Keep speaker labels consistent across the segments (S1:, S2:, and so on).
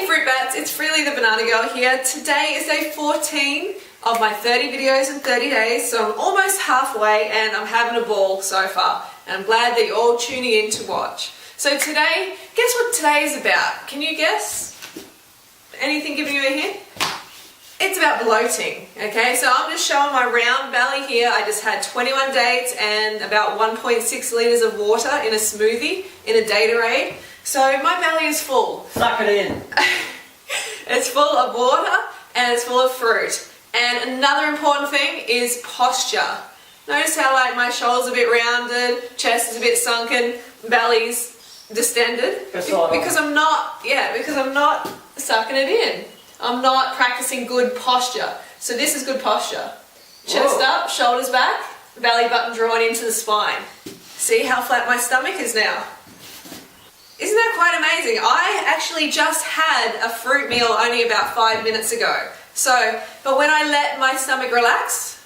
S1: Fruit Bats, it's Freely the Banana Girl here. Today is day 14 of my 30 videos in 30 days, so I'm almost halfway and I'm having a ball so far. And I'm glad that you're all tuning in to watch. So today, guess what today is about? Can you guess? Anything giving you a hint? It's about bloating, okay? So I'm just showing my round belly here. I just had 21 dates and about 1.6 litres of water in a smoothie in a Datorade. So my belly is full.
S2: Suck it in.
S1: It's full of water and it's full of fruit. And another important thing is posture. Notice how like my shoulders are a bit rounded, chest is a bit sunken, belly's distended. Because I'm not sucking it in. I'm not practicing good posture. So this is good posture. Chest up, shoulders back, belly button drawn into the spine. See how flat my stomach is now? Isn't that quite amazing? I actually just had a fruit meal only about 5 minutes ago. But when I let my stomach relax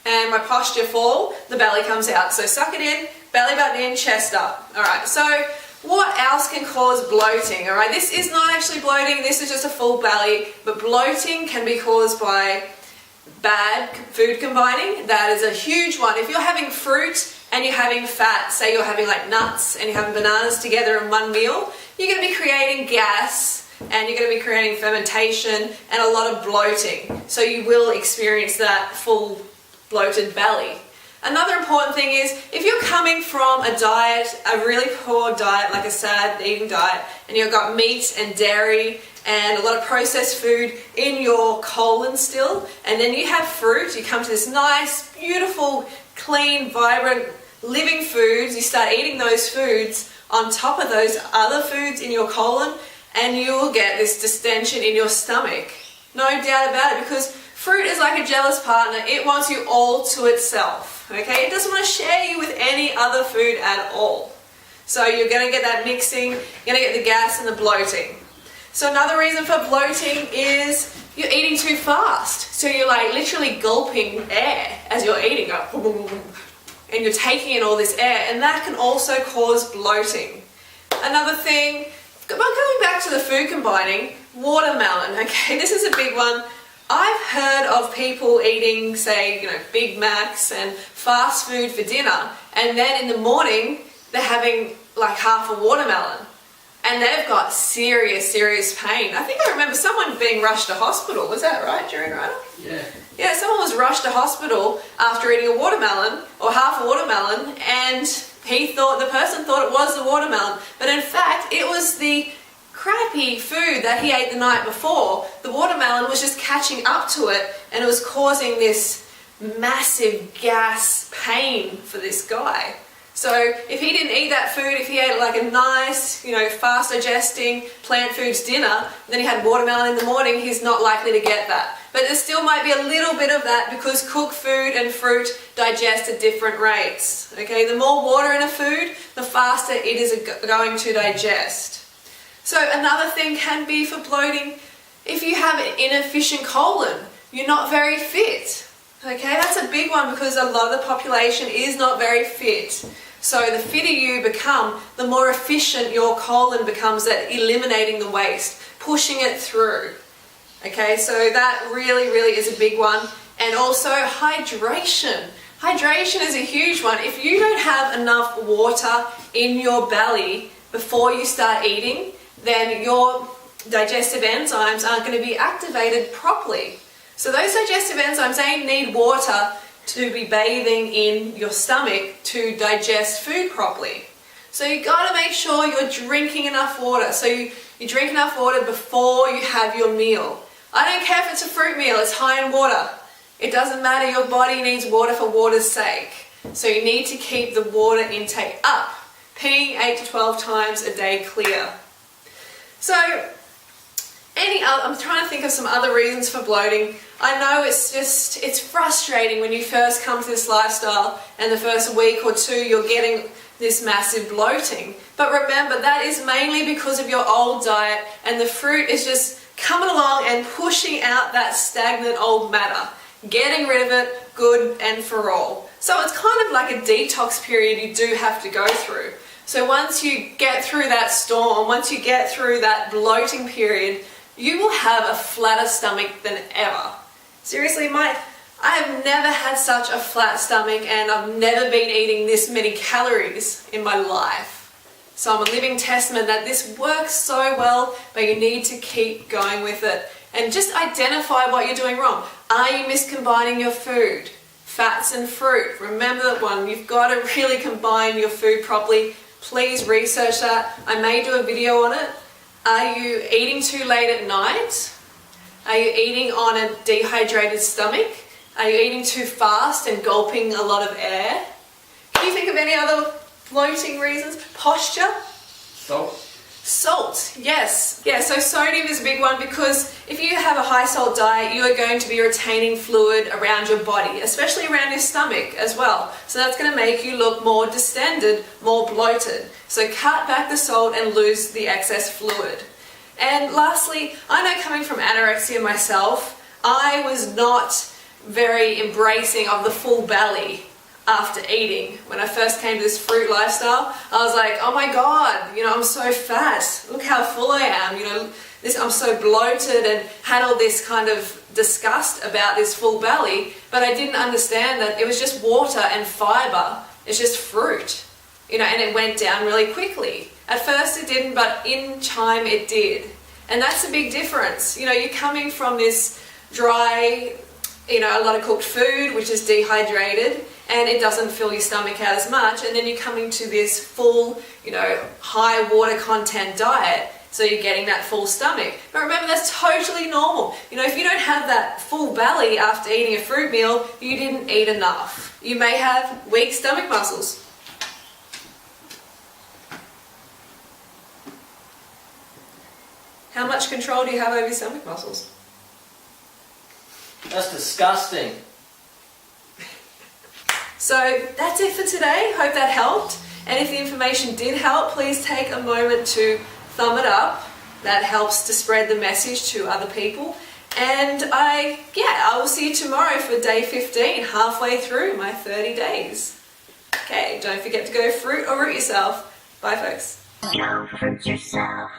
S1: and my posture fall, the belly comes out. So suck it in, belly button in, chest up. Alright, so what else can cause bloating? Alright, this is not actually bloating, this is just a full belly, but bloating can be caused by bad food combining. That is a huge one. If you're having fruit and you're having fat, say you're having like nuts and you're having bananas together in one meal, you're going to be creating gas and you're going to be creating fermentation and a lot of bloating. So you will experience that full bloated belly. Another important thing is if you're coming from a diet, a really poor diet, like a sad eating diet, and you've got meat and dairy and a lot of processed food in your colon still, and then you have fruit, you come to this nice, beautiful, clean, vibrant, living foods, you start eating those foods on top of those other foods in your colon, and you will get this distension in your stomach. No doubt about it, because fruit is like a jealous partner. It wants you all to itself, okay? It doesn't want to share you with any other food at all. So you're going to get that mixing, you're going to get the gas and the bloating. So another reason for bloating is you're eating too fast. So you're like literally gulping air as you're eating, and you're taking in all this air, and that can also cause bloating. Another thing, going back to the food combining, watermelon, okay, this is a big one. I've heard of people eating, say, Big Macs and fast food for dinner, and then in the morning they're having like half a watermelon, and they've got serious pain. I think I remember someone being rushed to hospital. Was that right, during Rona?
S2: Yeah.
S1: Yeah, someone was rushed to hospital after eating a watermelon or half a watermelon, and the person thought it was the watermelon, but in fact it was the crappy food that he ate the night before. The watermelon was just catching up to it, and it was causing this massive gas pain for this guy. So if he didn't eat that food, if he ate like a nice, fast digesting plant foods dinner, then he had watermelon in the morning, he's not likely to get that. But there still might be a little bit of that because cooked food and fruit digest at different rates. Okay, the more water in a food, the faster it is going to digest. So another thing can be for bloating, if you have an inefficient colon, you're not very fit. Okay, that's a big one because a lot of the population is not very fit. So the fitter you become, the more efficient your colon becomes at eliminating the waste, pushing it through. Okay, so that really is a big one. And also hydration. Hydration is a huge one. If you don't have enough water in your belly before you start eating, then your digestive enzymes aren't going to be activated properly. So those digestive enzymes, they need water to be bathing in your stomach to digest food properly. So you've got to make sure you're drinking enough water. So you drink enough water before you have your meal. I don't care if it's a fruit meal, it's high in water. It doesn't matter, your body needs water for water's sake. So you need to keep the water intake up, peeing 8 to 12 times a day clear. So, I'm trying to think of some other reasons for bloating. I know it's frustrating when you first come to this lifestyle and the first week or two you're getting this massive bloating. But remember, that is mainly because of your old diet, and the fruit is just coming along and pushing out that stagnant old matter, getting rid of it, good and for all. So it's kind of like a detox period you do have to go through. So once you get through that storm, once you get through that bloating period, you will have a flatter stomach than ever. Seriously, I have never had such a flat stomach, and I've never been eating this many calories in my life. So I'm a living testament that this works so well, but you need to keep going with it. And just identify what you're doing wrong. Are you miscombining your food? Fats and fruit. Remember that one. You've got to really combine your food properly. Please research that. I may do a video on it. Are you eating too late at night? Are you eating on a dehydrated stomach? Are you eating too fast and gulping a lot of air? Can you think of any other bloating reasons? Posture? Salt, yes. Yeah, so sodium is a big one, because if you have a high salt diet, you are going to be retaining fluid around your body, especially around your stomach as well. So that's going to make you look more distended, more bloated. So cut back the salt and lose the excess fluid. And lastly, I know, coming from anorexia myself, I was not very embracing of the full belly after eating. When I first came to this fruit lifestyle, I was like, oh my god, I'm so fat, look how full I am, I'm so bloated, and had all this kind of disgust about this full belly. But I didn't understand that it was just water and fiber. It's just fruit, and it went down really quickly. At first it didn't, but in time it did. And that's a big difference. You're coming from this dry, a lot of cooked food, which is dehydrated, and it doesn't fill your stomach out as much, and then you're coming to this full, high water content diet, so you're getting that full stomach. But remember, that's totally normal. If you don't have that full belly after eating a fruit meal, you didn't eat enough. You may have weak stomach muscles. How much control do you have over your stomach muscles?
S2: That's disgusting.
S1: So that's it for today. Hope that helped. And if the information did help, please take a moment to thumb it up. That helps to spread the message to other people. And I will see you tomorrow for day 15, halfway through my 30 days. Okay, don't forget to go fruit or root yourself. Bye, folks.
S3: Go fruit yourself.